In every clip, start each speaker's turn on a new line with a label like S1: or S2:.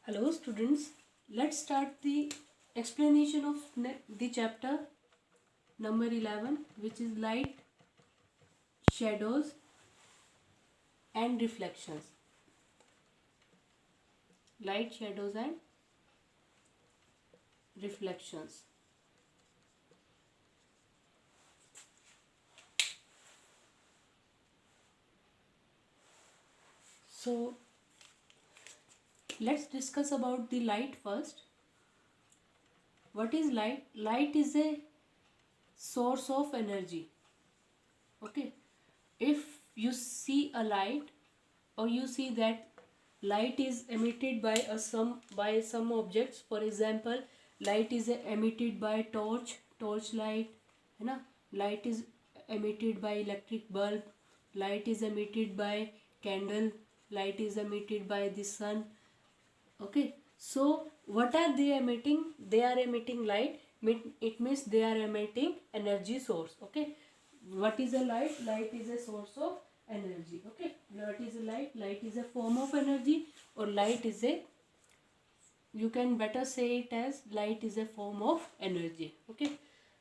S1: Hello students, let's start the explanation of the chapter number 11, which is light, shadows and reflections. Light, shadows and reflections. So let's discuss about the light first. What is light? Light is a source of energy. Okay, if you see a light, or you see that light is emitted by some objects. For example, light is emitted by torch light, है ना. Light is emitted by electric bulb, light is emitted by candle, light is emitted by the sun. Okay, so what are they emitting? They are emitting light. It means they are emitting energy source. Okay, what is a light? Light is a source of energy. Okay, what is a light? Light is a form of energy, or light is a, you can better say it as light is a form of energy. Okay,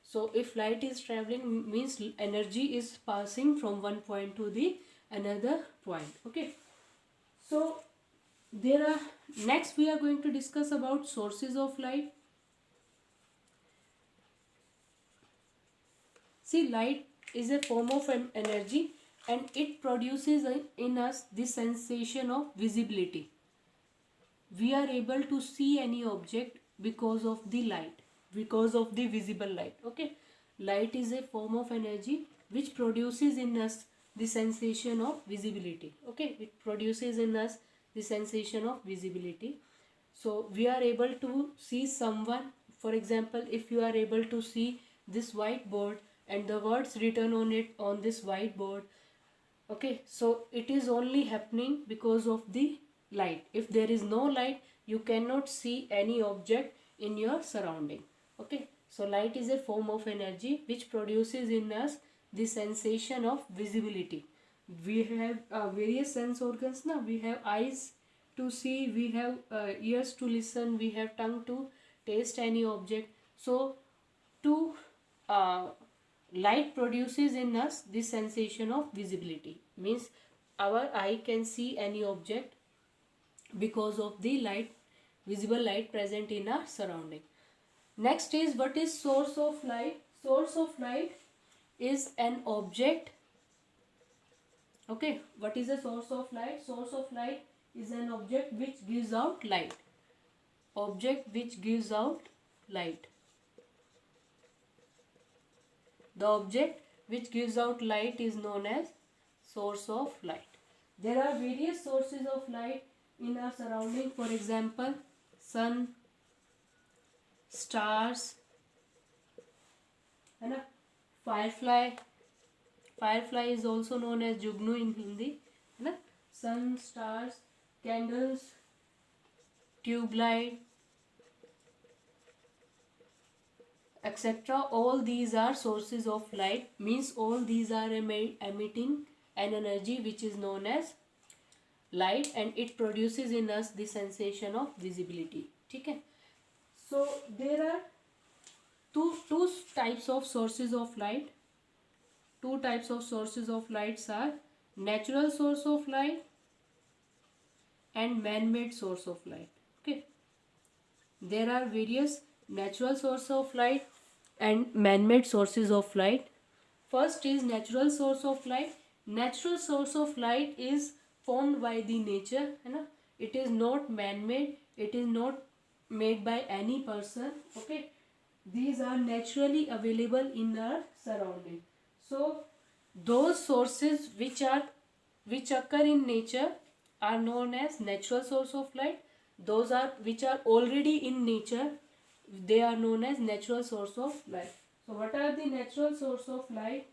S1: so if light is traveling, means energy is passing from one point to the another point. Okay, so there are, next we are going to discuss about sources of light. See, light is a form of energy, and it produces in us the sensation of visibility. We are able to see any object because of the light, because of the visible light. Okay, light is a form of energy which produces in us the sensation of visibility. Okay, it produces in us the sensation of visibility. So we are able to see someone. For example, if you are able to see this whiteboard and the words written on it on this whiteboard, okay, so it is only happening because of the light. If there is no light, you cannot see any object in your surrounding. Okay, so light is a form of energy which produces in us the sensation of visibility. We have various sense organs now. We have eyes to see, we have ears to listen, we have tongue to taste any object. So to uh, light produces in us the sensation of visibility, means our eye can see any object because of the light, visible light present in our surrounding. Next is, what is source of light? Source of light is an object. Okay, what is a source of light? Source of light is an object which gives out light. Object which gives out light. The object which gives out light is known as source of light. There are various sources of light in our surrounding. For example, sun, stars, है ना, firefly. Firefly is also known as Jugnu in Hindi, है ना. Sun, stars, candles, tube light, etc. All these are sources of light, means all these are emitting an energy which is known as light, and it produces in us the sensation of visibility. ठीक है. So there are two types of sources of light. Two types of sources of lights are natural source of light and man-made source of light. Okay, there are various natural sources of light and man-made sources of light. First is natural source of light. Natural source of light is formed by the nature, है ना. It is not man-made. It is not made by any person. Okay, these are naturally available in our surrounding. So those sources which occur in nature are known as natural source of light. Those are which are already in nature, they are known as natural source of light. So what are the natural source of light?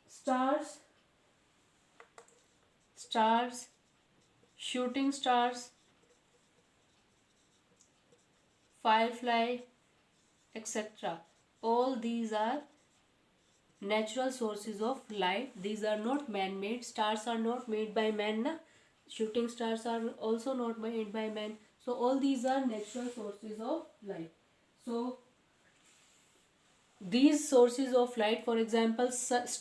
S1: Stars, shooting stars, firefly, etc. All these are natural sources of light. These are not man-made. Stars are not made by man, na. shooting stars are also not made by man. So all these are natural sources of light. So these sources of light, for example,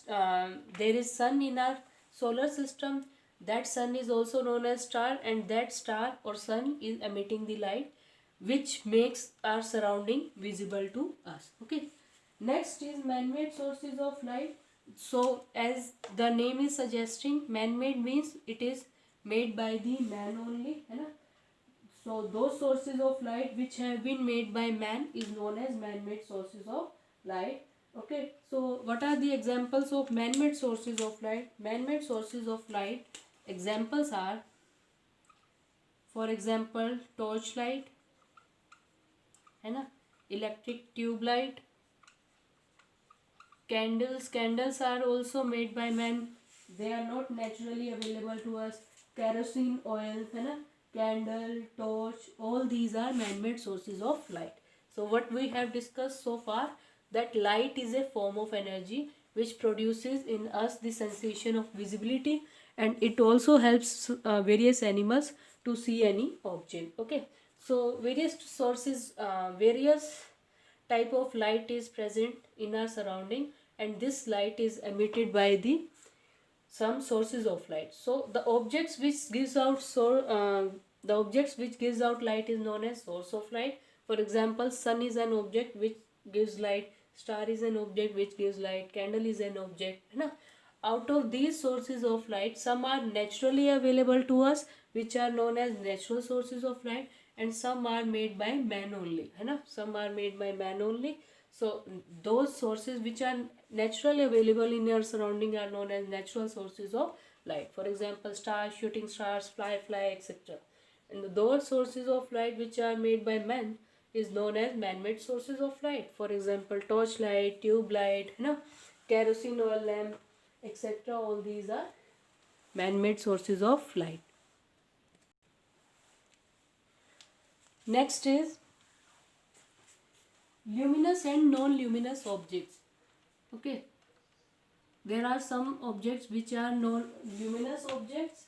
S1: there is sun in our solar system. That sun is also known as star, and that star or sun is emitting the light which makes our surrounding visible to us. Okay, next is man-made sources of light. So as the name is suggesting, man-made means it is made by the man only, है ना? So those sources of light which have been made by man is known as man-made sources of light. Okay, so what are the examples of man-made sources of light? Man-made sources of light examples are, for example, torch light, है ना, electric tube light, candles. Candles are also made by man. They are not naturally available to us. Kerosene oil, है ना, candle, torch, all these are man-made sources of light. So what we have discussed so far, that light is a form of energy which produces in us the sensation of visibility, and it also helps various animals to see any object. Okay, so various sources, various type of light is present in our surrounding, and this light is emitted by the some sources of light. So the objects which gives out the objects which gives out light is known as source of light. For example, sun is an object which gives light, star is an object which gives light, candle is an object, है ना? Out of these sources of light, some are naturally available to us which are known as natural sources of light, and some are made by man only, है ना? Some are made by man only. So those sources which are naturally available in your surrounding are known as natural sources of light. For example, stars, shooting stars, firefly, etc. And those sources of light which are made by man is known as man-made sources of light. For example, torch light, tube light, you know, kerosene oil lamp, etc. All these are man-made sources of light. Next is luminous and non-luminous objects. Okay, there are some objects which are non-luminous objects,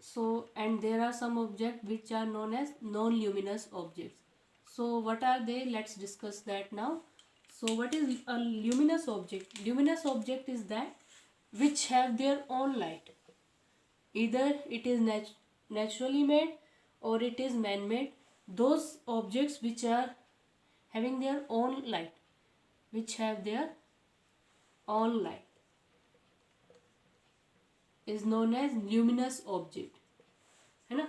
S1: so, and there are some objects which are known as non-luminous objects. So what are they? Let's discuss that now. So what is a luminous object? Luminous object is that which have their own light. Either it is naturally made or it is man-made. Those objects which are having their own light, which have their own light, is known as luminous object, है ना?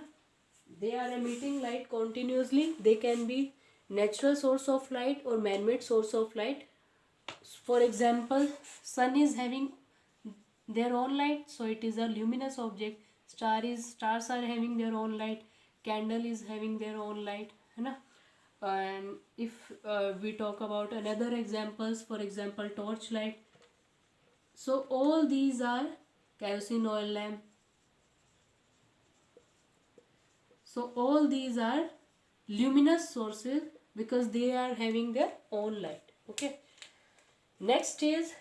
S1: They are emitting light continuously. They can be natural source of light or man-made source of light. For example, sun is having their own light, so it is a luminous object. Stars are having their own light. Candle is having their own light, है ना? And if we talk about another examples, for example, torch light. So all these are kerosene oil lamp. So all these are luminous sources because they are having their own light. Okay. Next is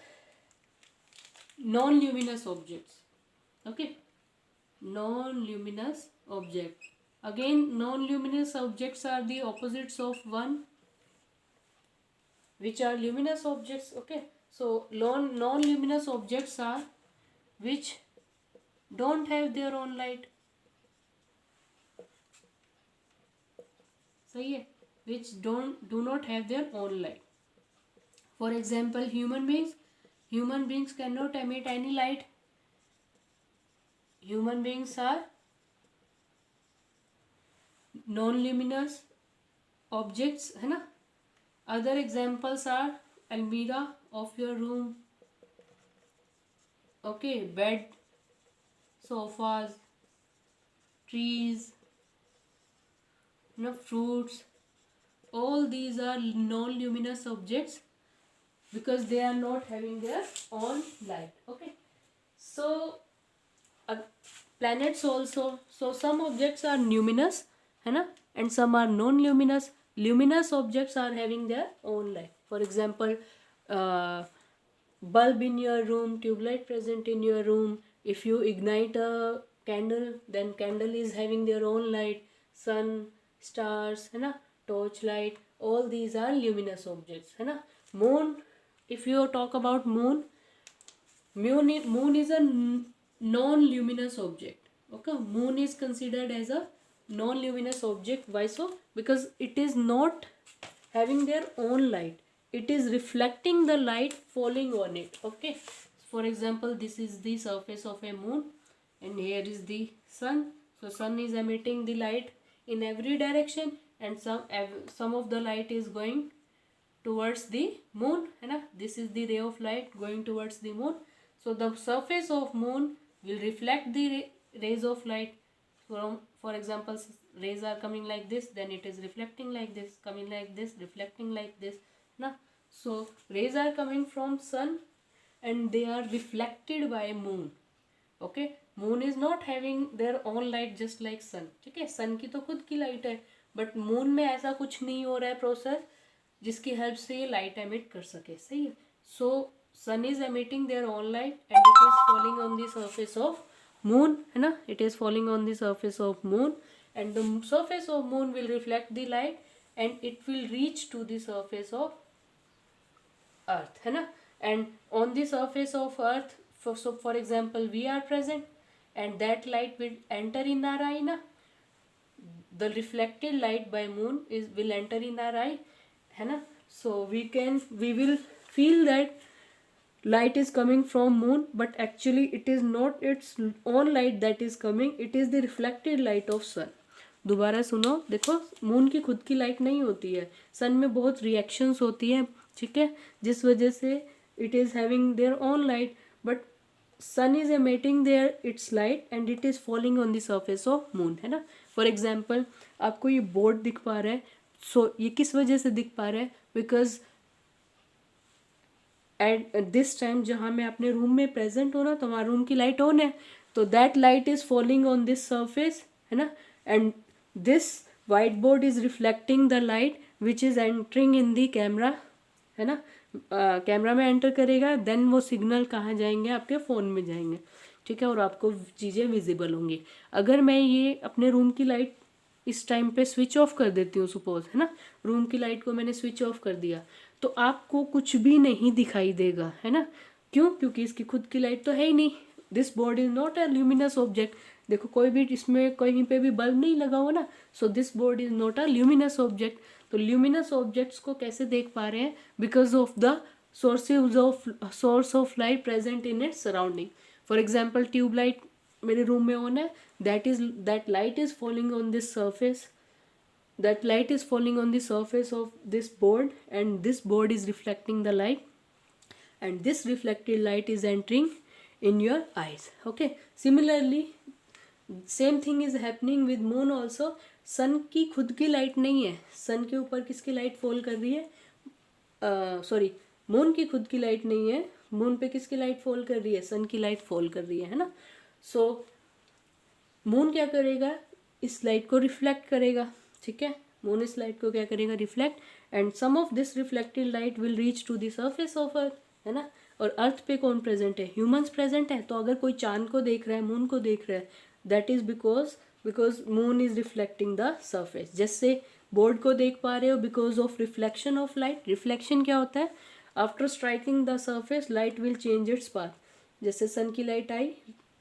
S1: non-luminous objects. Okay. Non-luminous object. Again, non-luminous objects are the opposites of one, which are luminous objects. Okay. So non-luminous objects are which don't have their own light. सही है, which do not have their own light. For example, human beings cannot emit any light. Human beings are non-luminous objects, है ना? Other examples are almirah of your room, okay, bed, sofas, trees, fruits. All these are non-luminous objects because they are not having their own light. Okay, so planets also. So some objects are luminous, है ना, and some are non-luminous. Luminous objects are having their own light. For example, bulb in your room, tube light present in your room. If you ignite a candle, then candle is having their own light, sun, stars, है ना, torch light, all these are luminous objects, है ना. Moon, if you talk about moon, moon is a non-luminous object. Okay, moon is considered as a non-luminous object. Why so? Because it is not having their own light, it is reflecting the light falling on it. Okay, for example, this is the surface of a moon and here is the sun. So sun is emitting the light in every direction and some of the light is going towards the moon, है ना. This is the ray of light going towards the moon. So the surface of moon will reflect the rays of light. From, for example, rays are coming like this, then it is reflecting like this, coming like this, reflecting like this, na. So rays are coming from sun and they are reflected by moon. Okay, moon is not having their own light just like sun. ठीक है, sun की तो खुद की light है, but moon में ऐसा कुछ नहीं हो रहा है प्रोसेस जिसकी हेल्प से ये लाइट एमिट कर सके. सही है. So sun is emitting their own light and it is falling on the surface of moon, है ना. It is falling on the surface of moon and the surface of moon will reflect the light and it will reach to the surface of earth, है ना. And on the surface of earth, for example, we are present and that light will enter in our eye, na. The reflected light by moon will enter in our eye, है ना. So we will feel that light is coming from moon, but actually it is not its own light that is coming, it is the reflected light of sun. दोबारा सुनो, देखो, moon की खुद की light नहीं होती है, सन में बहुत रिएक्शंस होती है, ठीक है, जिस वजह से it is having their own light, but sun is emitting there its light and it is falling on the surface of moon, है ना. फॉर एग्जाम्पल, आपको ये बोर्ड दिख पा रहा है, सो ये किस वजह से दिख पा रहा है, बिकॉज एट दिस टाइम जहाँ मैं अपने रूम में प्रेजेंट हूँ ना, तो हमारा रूम की लाइट ऑन है, तो that light is falling on this surface, है ना, and this white board is reflecting the light which is entering in the camera, है ना. कैमरा में एंटर करेगा, देन वो सिग्नल कहाँ जाएंगे, आपके फ़ोन में जाएंगे, ठीक है, और आपको चीज़ें विजिबल होंगी. अगर मैं ये अपने रूम की लाइट इस टाइम पे स्विच ऑफ कर देती हूँ, सपोज, है ना, रूम की लाइट को मैंने स्विच ऑफ कर दिया, तो आपको कुछ भी नहीं दिखाई देगा, है ना. क्यों? क्योंकि इसकी खुद की लाइट तो है ही नहीं. This board is not a luminous object. देखो, कोई भी इसमें कहीं पे भी बल्ब नहीं लगा हुआ ना, so this board is not a luminous object. तो ल्यूमिनस ऑब्जेक्ट्स को कैसे देख पा रहे हैं? Because of the source of light present in its surrounding. For example, tube light मेरे रूम में ऑन है, that light is falling on this surface, that light is falling on the surface of this board and this board is reflecting the light and this reflected light is entering in your eyes. Okay, similarly same thing is happening with moon also. सन की खुद की light नहीं है, सन के ऊपर किसकी light fall कर रही है, सॉरी, मून की खुद की लाइट नहीं है, मून पे किसकी लाइट फॉल कर रही है, सन की लाइट फॉल कर रही है ना. सो मून क्या करेगा, इस लाइट को रिफ्लेक्ट करेगा, ठीक है, मून इस लाइट को क्या करेगा, reflect, and some of this reflected light will reach to the surface of earth, है ना. और अर्थ पे कौन प्रेजेंट है, ह्यूमंस प्रेजेंट है. तो अगर कोई चांद को देख रहा है, मून को देख रहा है, that is because moon is reflecting the surface. जैसे बोर्ड को देख पा रहे हो, because of reflection of light. Reflection क्या होता है, after striking the surface light will change its path. जैसे सन की लाइट आई,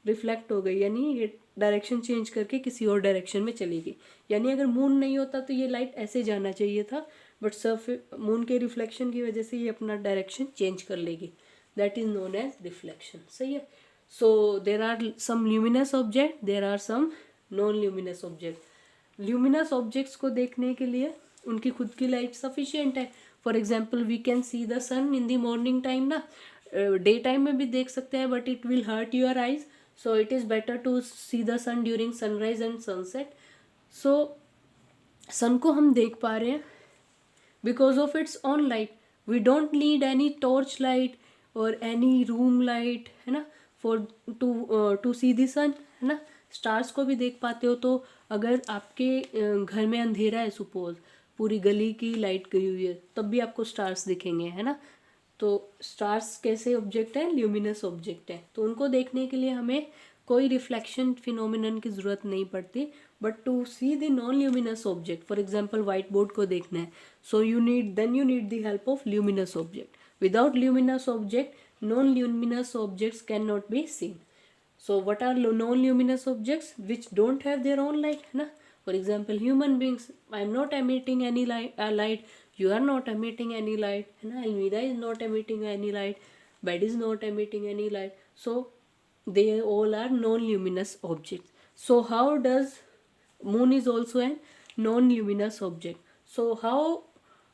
S1: रिफ्लेक्ट हो गई, यानी ये डायरेक्शन चेंज करके किसी और डायरेक्शन में चली गई. यानी अगर मून नहीं होता तो ये लाइट ऐसे जाना चाहिए था, बट मून के रिफ्लेक्शन की वजह से ये अपना डायरेक्शन चेंज कर लेगी. That is known as reflection. सही है. So there are some luminous object, there are some non luminous object. Luminous objects को देखने के लिए उनकी खुद की लाइट सफिशिएंट है. For example, we can see the sun in the morning time ना, डे टाइम में भी देख सकते हैं, but it will hurt your eyes. So it is better to see the sun during sunrise and sunset. So sun को हम देख पा रहे हैं because of its own light. We don't need any torch light or any room light, है ना, for to see the sun, है ना. स्टार्स को भी देख पाते हो. तो अगर आपके घर में अंधेरा है, सपोज पूरी गली की लाइट गई हुई है, तब भी आपको स्टार्स दिखेंगे, है ना. तो स्टार्स कैसे ऑब्जेक्ट हैं, ल्यूमिनस ऑब्जेक्ट हैं. तो उनको देखने के लिए हमें कोई रिफ्लेक्शन फिनोमिनन की ज़रूरत नहीं पड़ती. But to see the non luminous object, for example white board को देखना है, so you need the help of luminous object. Without luminous object non luminous objects can not be seen. So what are non-luminous objects which don't have their own light, है ना? For example, human beings. I am not emitting any light. You are not emitting any light, है ना? Almira is not emitting any light. Bed is not emitting any light. So they all are non-luminous objects. So how does moon is also a non-luminous object? So how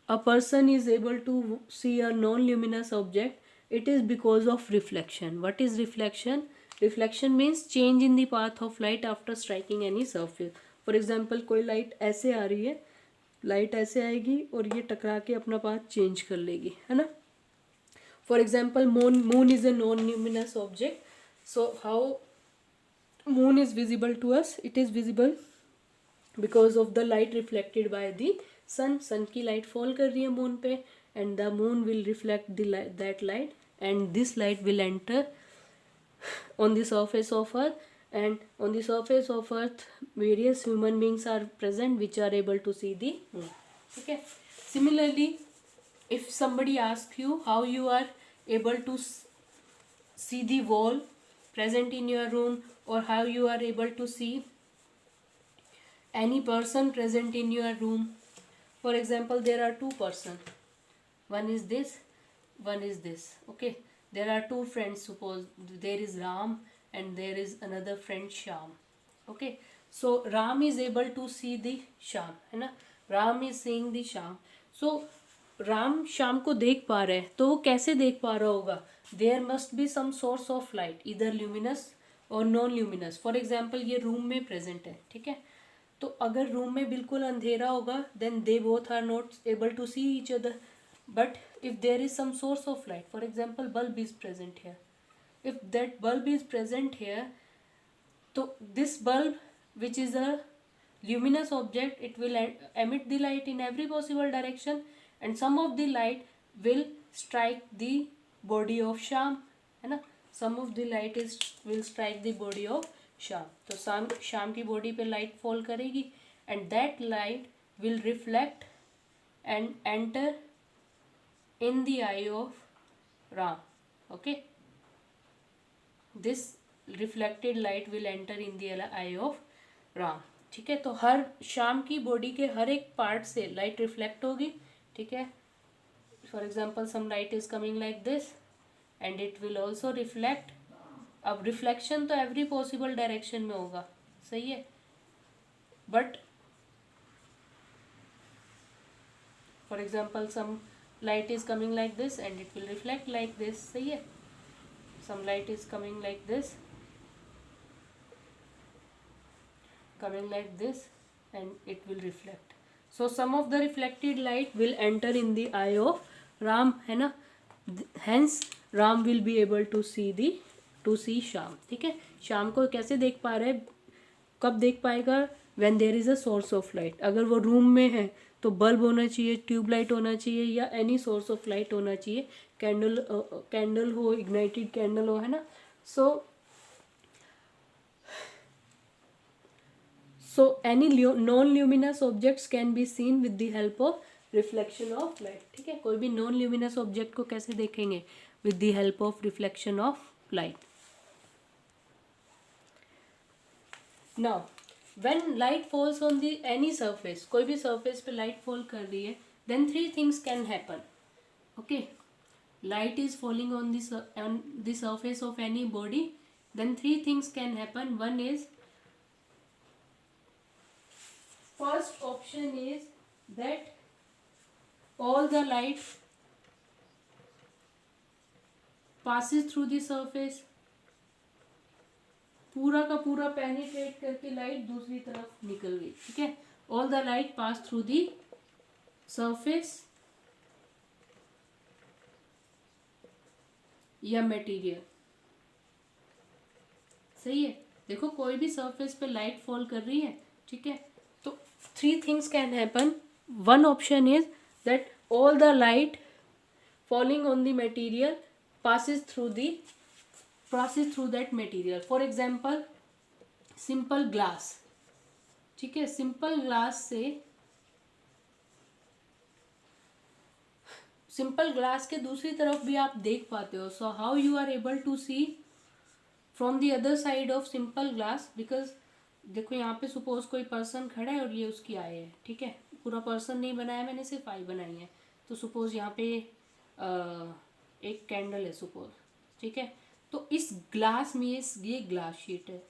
S1: a person is able to see a non-luminous object? It is because of reflection. What is reflection? Reflection means change in the path of light after striking any surface. For example, कोई light ऐसे आ रही है, light ऐसे आएगी और ये टकरा के अपना पाथ चेंज कर लेगी, है ना? For example moon is a non luminous object. So how moon is visible to us? It is visible because of the light reflected by the sun. Sun की light fall कर रही है moon पे, and the moon will reflect that light, and this light will enter on the surface of earth, and on the surface of earth various human beings are present which are able to see the moon. Okay. Similarly, if somebody asks you how you are able to see the wall present in your room, or how you are able to see any person present in your room. For example, there are two persons, one is this, one is this. Okay, there are two friends. Suppose there is Ram and there is another friend Sham. Okay, so Ram is able to see the Sham, है ना? Ram is seeing the Sham. So Ram शाम को देख पा रहे हैं, तो वो कैसे देख पा रहा होगा? There must be some source of light, इधर ल्यूमिनस और नॉन ल्यूमिनस. फॉर एग्जाम्पल ये रूम में प्रेजेंट है, ठीक है? तो अगर रूम में बिल्कुल अंधेरा होगा then they both are not able to see each other. But if there is some source of light, for example bulb is present here, if that bulb is present here, तो this bulb which is a luminous object, it will emit the light in every possible direction, and some of the light will strike the body of Sham, है ना? Some of the light will strike the body of Sham. तो शाम की body पे light fall करेगी, and that light will reflect and enter in the eye of Ram. Okay, this reflected light will enter in the eye of Ram. ठीक है, तो हर शाम की बॉडी के हर एक पार्ट से लाइट रिफ्लेक्ट होगी, ठीक है? For example some light is coming like this and it will also reflect. अब रिफ्लेक्शन तो एवरी पॉसिबल डायरेक्शन में होगा, सही है? But for example some light is coming like this and it will reflect like this, सही है? Some light is coming like this, coming like this, and it will reflect. So some of the reflected light will enter in the eye of Ram, है ना? Hence Ram will be able to see Sham. ठीक है, शाम को कैसे देख पा रहे? कब देख पाएगा? when there is a source of light. अगर वो रूम में है तो बल्ब होना चाहिए, ट्यूबलाइट होना चाहिए, या एनी सोर्स ऑफ लाइट होना चाहिए, कैंडल हो, इग्नाइटेड कैंडल हो, है ना? So any non-luminous objects can be seen with the help of reflection of light. ठीक है, कोई भी non-luminous object को कैसे देखेंगे? With the help of reflection of light. Now, when light falls on the any surface, कोई भी surface पे light fall कर रही है, then three things can happen. Okay, light is falling on the surface of any body, then three things can happen. One is, first option is that all the light passes through the surface, पूरा का पूरा penetrate करके light दूसरी तरफ निकल गई, ठीक है? All the light pass through the surface या मटेरियल, सही है? देखो, कोई भी सरफेस पे लाइट फॉल कर रही है, ठीक है? तो three things can happen. One option is that all the light falling on the material passes through the passes through that material. For example, simple glass, ठीक है, सिंपल ग्लास से, सिंपल ग्लास के दूसरी तरफ भी आप देख पाते हो. So how you are able to see from the other side of simple glass, because देखो यहाँ पे सपोज कोई पर्सन खड़ा है और ये उसकी आई है, ठीक है, पूरा पर्सन नहीं बनाया मैंने, सिर्फ आई बनाई है. तो सपोज यहाँ पे एक कैंडल है सपोज, ठीक है. तो इस ग्लास में ये ग्लास शीट है,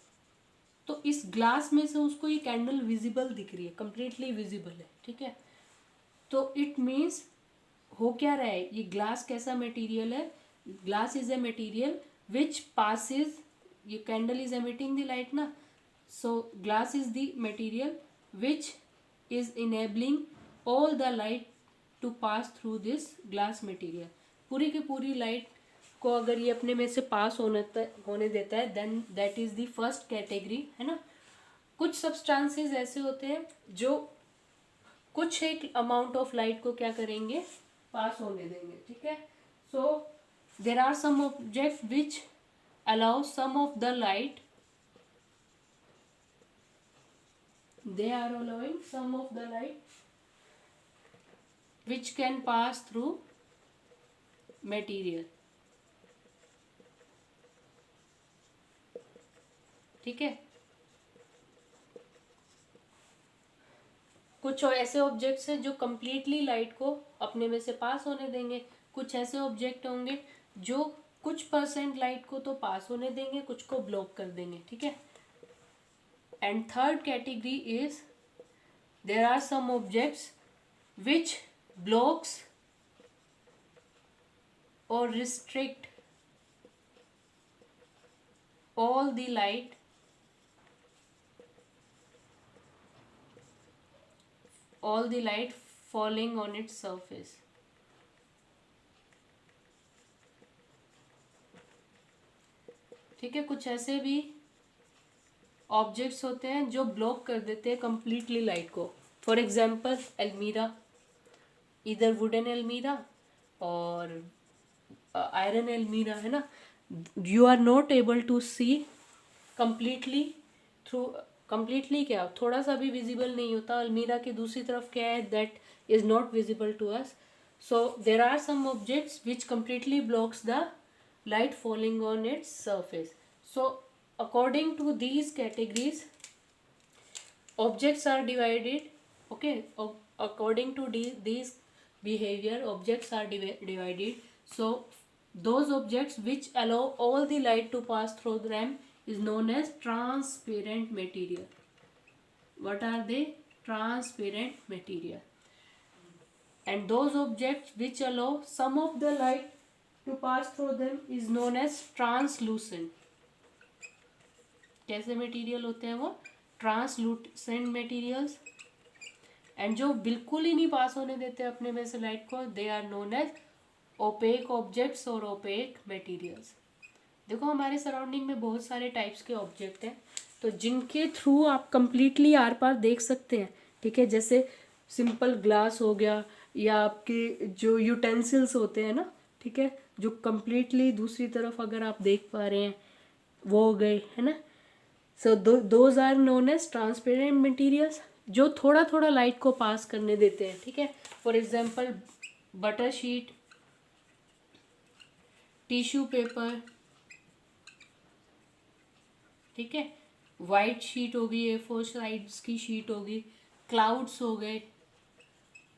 S1: तो इस ग्लास में से उसको ये कैंडल विजिबल दिख रही है, कंप्लीटली विजिबल है, ठीक है. तो इट मीन्स हो क्या रहा है, ये ग्लास कैसा मटेरियल है, glass is a material which passes, ये candle is emitting the light ना, so glass is the material which is enabling all the light to pass through this glass material. पूरी की पूरी लाइट को अगर ये अपने में से पास होने देता है, then that is the first category, है ना. कुछ सब्सटेंसेस ऐसे होते हैं जो कुछ एक अमाउंट ऑफ लाइट को क्या करेंगे, पास होने देंगे, ठीक है. So there are some object which allow some of the light, they are allowing some of the light which can pass through material, ठीक है. कुछ ऐसे ऑब्जेक्ट्स हैं जो कंप्लीटली लाइट को अपने में से पास होने देंगे, कुछ ऐसे ऑब्जेक्ट होंगे जो कुछ परसेंट लाइट को तो पास होने देंगे, कुछ को ब्लॉक कर देंगे, ठीक है. And third category is there are some objects which blocks or restrict all the light falling on its surface. ठीक है, कुछ ऐसे भी ऑब्जेक्ट्स होते हैं जो ब्लॉक कर देते हैं कंप्लीटली लाइट को. फॉर एग्जाम्पल अलमीरा, इधर वुडन अलमीरा और आयरन अलमीरा, है ना. You are not able to see completely through, completely क्या, थोड़ा सा भी विजिबल नहीं होता. अलमीरा की दूसरी तरफ क्या है, that is not visible to us. So there are some objects which completely blocks the light falling on its surface. So according to these categories, objects are divided, okay. According to these behavior, objects are divided. So those objects which allow all the light to pass through them is known as transparent material. What are they? Transparent material. And those objects which allow some of the light to pass through them is known as translucent. कैसे material होते हैं वो? Translucent materials. And जो बिल्कुल ही नहीं पास होने देते अपने में से लाइट को, they are known as opaque objects और ओपेक मटेरियल्स. देखो हमारे सराउंडिंग में बहुत सारे टाइप्स के ऑब्जेक्ट हैं, तो जिनके थ्रू आप कंप्लीटली आर पार देख सकते हैं, ठीक है. जैसे सिंपल ग्लास हो गया, या आपके जो यूटेंसिल्स होते हैं ना, ठीक है, जो कंप्लीटली दूसरी तरफ अगर आप देख पा रहे हैं, वो हो गए, है ना. So those are known as transparent materials, जो थोड़ा थोड़ा लाइट को पास करने देते हैं, ठीक है. For example butter sheet, tissue paper, ठीक है, वाइट शीट होगी, A4 साइड्स की शीट होगी, क्लाउड्स हो गए.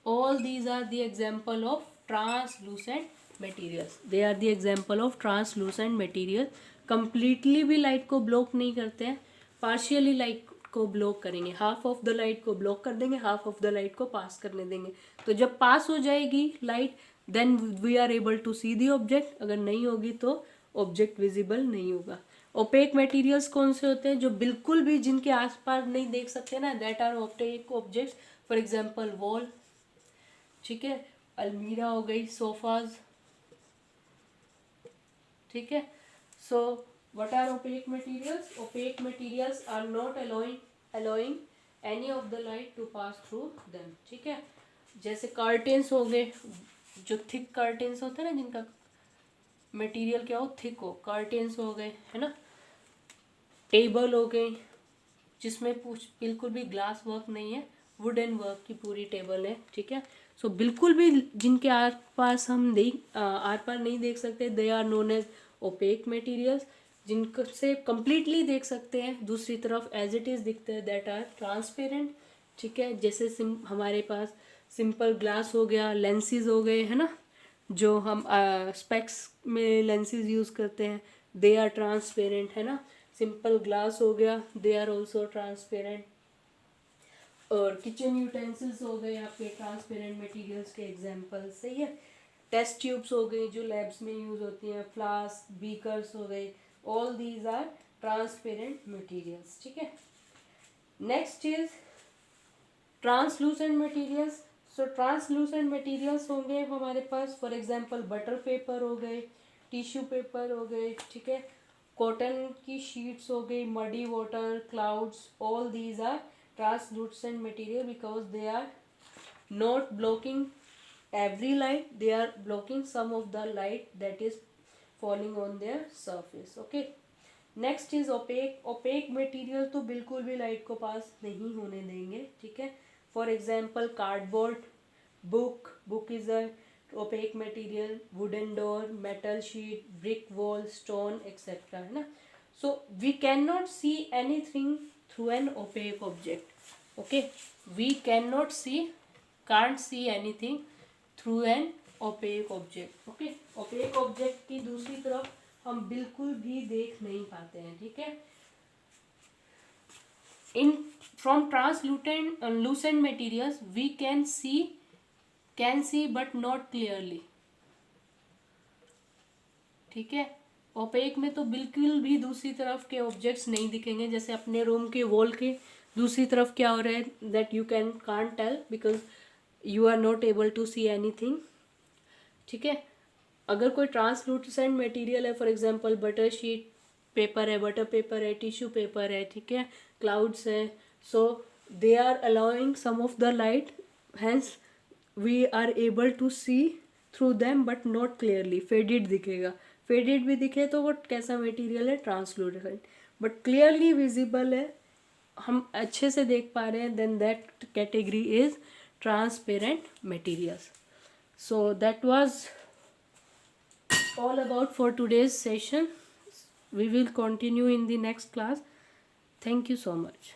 S1: All these are the example of translucent materials. They are the example of translucent material. Completely भी लाइट को ब्लॉक नहीं करते हैं, पार्शियली लाइट को ब्लॉक करेंगे, हाफ ऑफ द लाइट को ब्लॉक कर देंगे, हाफ ऑफ द लाइट को पास करने देंगे. तो जब पास हो जाएगी light, then we are able to see the object. अगर नहीं होगी तो ऑब्जेक्ट विजिबल नहीं होगा. ओपेक मटेरियल्स कौन से होते हैं? जो बिल्कुल भी जिनके आसपास नहीं देख सकते ना, that are opaque objects. For example wall, ठीक है, अलमीरा हो गई, सोफाज, ठीक है. सो what are opaque materials? Opaque materials are not allowing any of the light to pass through them, ठीक है. जैसे कर्टेन्स हो गए, जो थिक कर्टेन्स होते हैं ना, जिनका मटेरियल क्या हो, थिक हो, कर्टेन्स हो गए है ना, टेबल हो गई जिसमें बिल्कुल भी ग्लास वर्क नहीं है, वुडन वर्क की पूरी टेबल है, ठीक है। सो बिल्कुल भी जिनके आर पास हम आर पार नहीं देख सकते, they are known as opaque materials. जिनको से कंप्लीटली देख सकते हैं, दूसरी तरफ एज इट इज़ दिखते हैं, दैट आर ट्रांसपेरेंट, ठीक है। जैसे हमारे पास सिंपल ग्लास हो गया, लेंसेज हो गए है ना, जो हम स्पेक्स में लेंसेज यूज़ करते हैं, दे आर ट्रांसपेरेंट है ना। सिंपल ग्लास हो गया, दे आर ऑल्सो ट्रांसपेरेंट। और किचन यूटेंसिल्स हो गए आपके ट्रांसपेरेंट मटेरियल्स के एग्जांपल, सही है। टेस्ट ट्यूब्स हो गई जो लैब्स में यूज़ होती हैं, फ्लास्क, बीकर्स हो गए, all these are transparent materials, ठीक है। Next is translucent materials. So translucent materials होंगे हमारे पास, फॉर एग्जांपल बटर पेपर हो गए, टिश्यू पेपर हो गए, ठीक है, कॉटन की शीट्स हो गई, muddy water, clouds, all these are translucent material because they are not blocking every light, they are blocking some of the light that is falling on their surface, okay। next is opaque। opaque material तो बिल्कुल भी light को पास नहीं होने देंगे, ठीक है। For example cardboard, book is a opaque material, wooden door, metal sheet, brick wall, stone, etc, है ना। so we cannot see anything through an opaque object, okay। we cannot see, can't see anything through an opaque object, okay। opaque object की दूसरी तरफ हम बिल्कुल भी देख नहीं पाते हैं, ठीक है। in from translucent lucent materials we can see but not clearly, ठीक है। ओपेक में तो बिल्कुल भी दूसरी तरफ के ऑब्जेक्ट्स नहीं दिखेंगे, जैसे अपने रूम के वॉल के दूसरी तरफ क्या हो रहा है, that you can't tell because you are not able to see anything, ठीक है। अगर कोई ट्रांसलूसेंट मटेरियल है, for example butter sheet paper है, बटर पेपर है, टिश्यू पेपर है, ठीक है, क्लाउड्स है, so they are allowing some of the light, hence we are able to see through them but not clearly, faded दिखेगा। Faded भी दिखे तो वो कैसा मटेरियल है, ट्रांसलूसेंट, बट क्लियरली विजिबल है, हम अच्छे से देख पा रहे हैं, then that category is transparent materials. So that was all about for today's session. We will continue in the next class. Thank you so much.